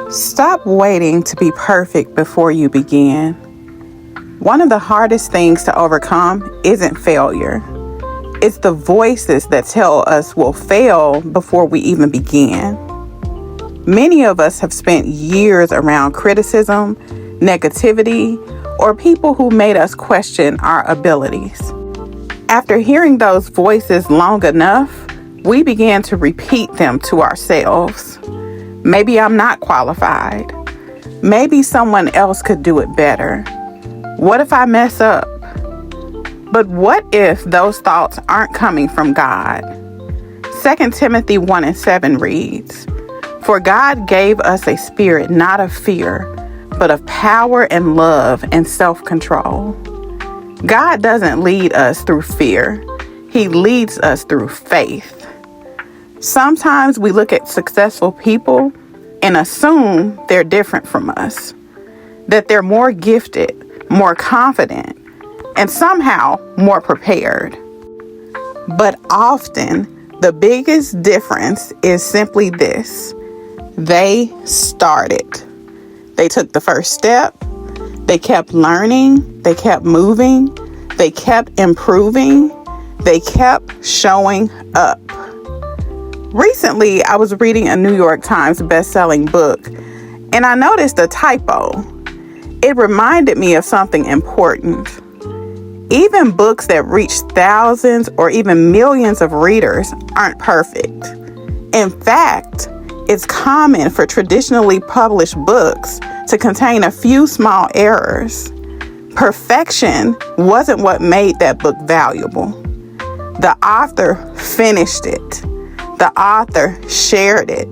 Stop waiting to be perfect before you begin. One of the hardest things to overcome isn't failure. It's the voices that tell us we'll fail before we even begin. Many of us have spent years around criticism, negativity, or people who made us question our abilities. After hearing those voices long enough, we began to repeat them to ourselves. Maybe I'm not qualified. Maybe someone else could do it better. What if I mess up? But what if those thoughts aren't coming from God? 2 Timothy 1:7 reads, "For God gave us a spirit not of fear, but of power and love and self-control." God doesn't lead us through fear. He leads us through faith. Sometimes we look at successful people and assume they're different from us, that they're more gifted, more confident, and somehow more prepared. But often, the biggest difference is simply this: they started. They took the first step. They kept learning. They kept moving. They kept improving. They kept showing up. Recently, I was reading a New York Times best-selling book, and I noticed a typo. It reminded me of something important. Even books that reach thousands or even millions of readers aren't perfect. In fact, it's common for traditionally published books to contain a few small errors. Perfection wasn't what made that book valuable. The author finished it. The author shared it.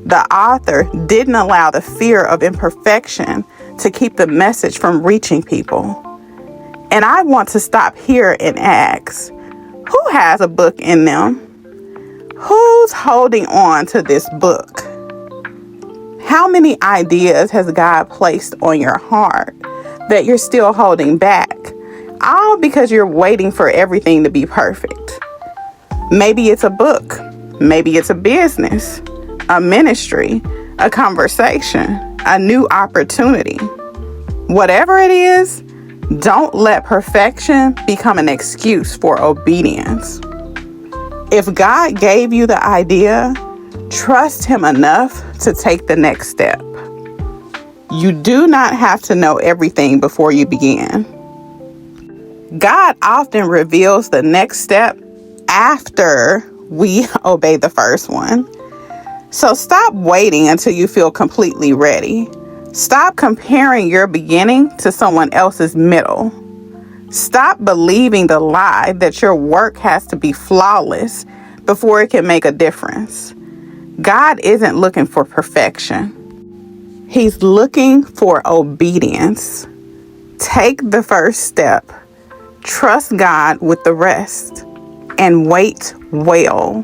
The author didn't allow the fear of imperfection to keep the message from reaching people. And I want to stop here and ask, who has a book in them? Who's holding on to this book? How many ideas has God placed on your heart that you're still holding back? All because you're waiting for everything to be perfect. Maybe it's a book. Maybe it's a business, a ministry, a conversation, a new opportunity. Whatever it is, don't let perfection become an excuse for obedience. If God gave you the idea, trust Him enough to take the next step. You do not have to know everything before you begin. God often reveals the next step after we obey the first one. So stop waiting until you feel completely ready. Stop comparing your beginning to someone else's middle. Stop believing the lie that your work has to be flawless before it can make a difference. God isn't looking for perfection. He's looking for obedience. Take the first step. Trust God with the rest. And wait well.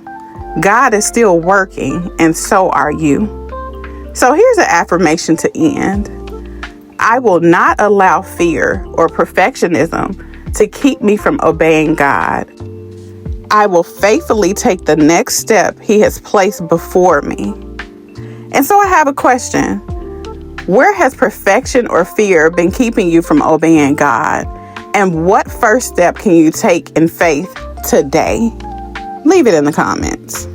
God is still working, and so are you. So here's an affirmation to end. I will not allow fear or perfectionism to keep me from obeying God. I will faithfully take the next step He has placed before me. And so I have a question. Where has perfection or fear been keeping you from obeying God? And what first step can you take in faith today? Leave it in the comments.